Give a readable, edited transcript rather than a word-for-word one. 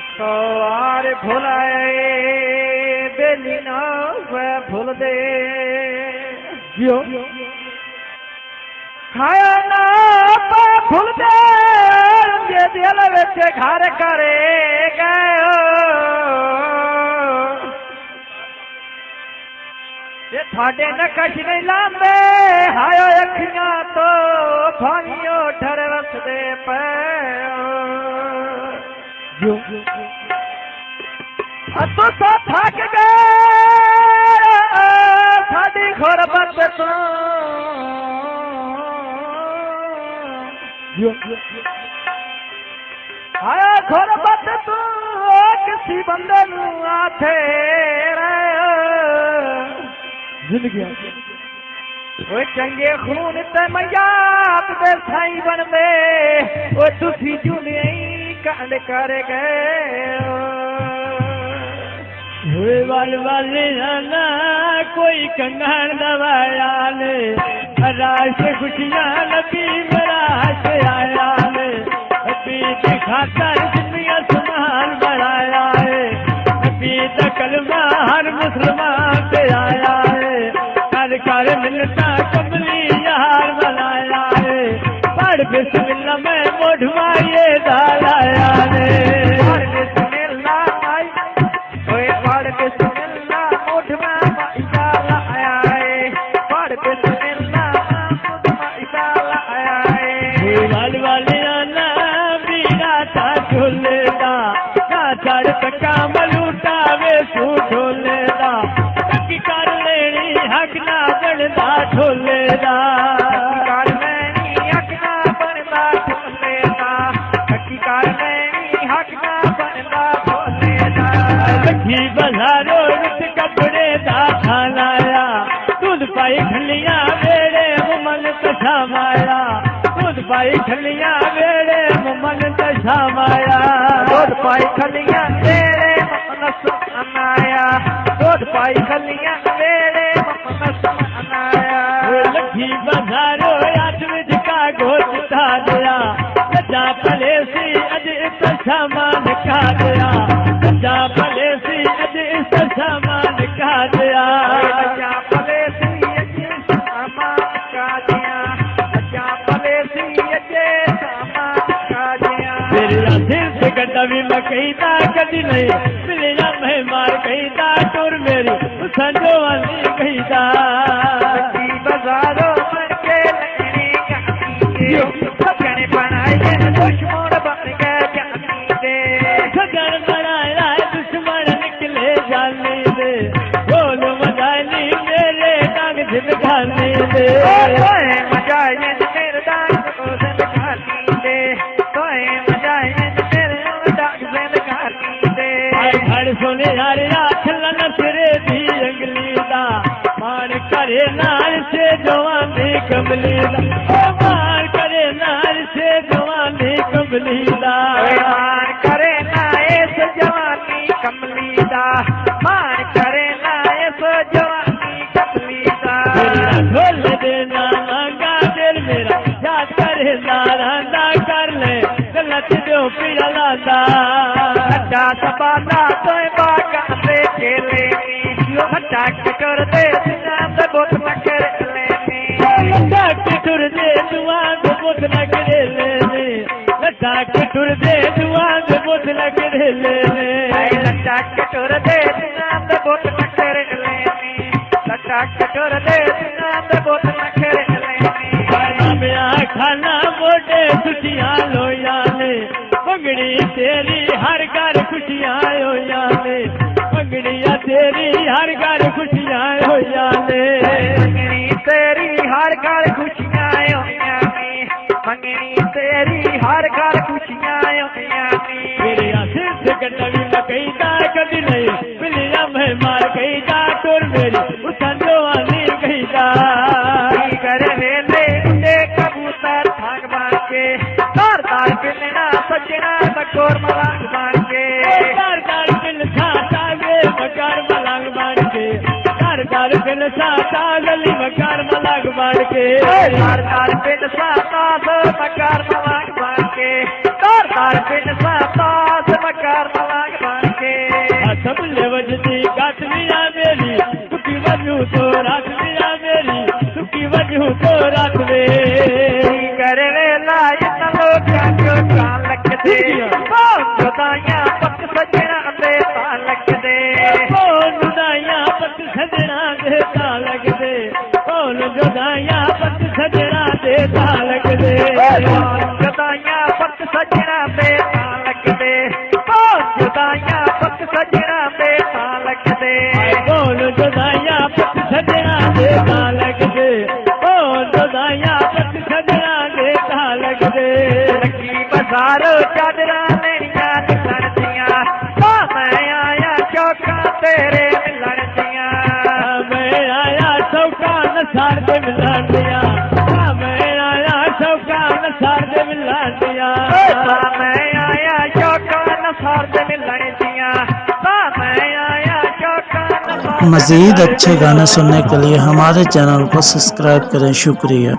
सवार भुलाए बेली ना भूल दे खाया ना भूल दे जे दिल विच घर करे गए जे थाडे नकश नहीं लांदे हायो अखियां तो भावियों ठर वसदे पे तुसा थक गए साडी गुरबत तो आया गुरबत तू किसी बंदे नू आथे जिंदगी वो चंगे खून ते मयाब दे साई बनदे वो तुसी जुने कंड कर गए वाल वाले ना कोई कंगन दवाया ने राश खुशियां नबी मेरा से आया ने नबी की खातर दुनिया समान बनाया है नबी का कलमा हर मुसलमान पे आया है कर कर मिलता कमली यार बनाया है पढ़ बिस्मिल्लाह में मोढ़वा ये दालाया ने तका मलूटा वे तू ढोलेदा तकी कर लेनी हक ना बनदा ढोलेदा कर लेनी हक ना बनदा ढोलेदा तकी कर लेनी हक ना बनदा ढोलेदा लखी बाजारो विच कपड़े दा खानाया दूध पाई खलियां वेड़े मन तछा माया दूध पाई खलियां वेड़े मन तछा माया दूध पाई खलियां वेड़े मनस अनाया दूध पाई खलियां वेड़े मनस अनाया लखी बाजारो याद विच का गोत था दिया जा भले सी अज इस सामान का दिया जा भले सी अज इस सामान का दिया जा भले सी अज सामान का दिया जा भले सी अज सामान का दिया तेरा दिल से गड्ढा भी मैं कहता कभी नहीं मिलेगा मैं मार कहता टूर मेरी संजो वाली कहता बाजारों मन के लगने बनाए दुश्मन बन गए जानी दे सगन बनाया दुश्मन निकले जाने दे बोल मजानी मेरे डांग झिलकाने दे मजाए मेरे डांग झिलकाने दे मजाए मेरे डांग झिलकाने दे घर सुने यार खलन सिरे दी अंगली दा मान करे नाल से जवानी कमली दा मान करे नाल से जवानी कमली दा मान करे ना इस जवानी कमली दा मान करे ना इस जवानी कमली दा ढोल देना मांगा दिल मेरा याद करे नारांदा कर ले गलत दो पीड़ा लादा हटा सबादा तोय बागा से खेले हटा कटोर दे नाम बहुत मकर लेने हटा कटोर दे दुआ बहुत मकर लेने हटा कटोर दे दुआ बहुत मकर लेने हटा कटोर दे नाम बहुत मकर लेने हटा कटोर दे नाम बहुत मकर लेने मैं खाना मोटे खुशियां लोया ने पगड़ी तेरी हर घर खुशियां होया ने पगड़िया तेरी हर घर खुशियां होया ने मंगनी तेरी हर घर खुशियां होया ने मंगनी तेरी हर घर खुशियां होया ने मेरे सिर से कटवी न कहता कभी नहीं मिलिया मैं मार कहता टोर मेरी उठो वाली कहता कर वेले उड़े कबूतर भाग भाग के तार तार पिलना सजना बकोर मलांग बन के तार तार पिल खाता वे बकार मलांग बन के तार तार पिल साता लली मकार मलाग बाड़ के तार पिंड सातास मकार मलाग बाड़ के तार पिंड सातास मकार मलाग बाड़ के सब ले वजती गात मिया मेरी सुखी वजू तो रात मिया मेरी सुखी वजू तो रात में करे वेला इन लोकां को तालक दे जुदाइयां पत सजना दे तालक दे जुदाइयां पत सजना दे तालक दे जुदाइयां पत सजना दे तालक दे जुदाइयां पत सजना दे तालक दे जुदाइयां पत सजना दे तालक दे जुदाइयां पत सजना दे तालक दे जुदाइयां पत सजना दे तालक दे लगी बाजारो चादरा लेनिया दिखण दियां मैं आया चौका तेरे मिलण दियां मैं आया चौका नसार दे मिलण दियां मैं आया चौका नसार दे मिलण दियां मैं आया चौका नसार दे मिलण दियां मैं आया चौका। मज़ीद अच्छे गाने सुनने के लिए हमारे चैनल को सब्सक्राइब करें। शुक्रिया।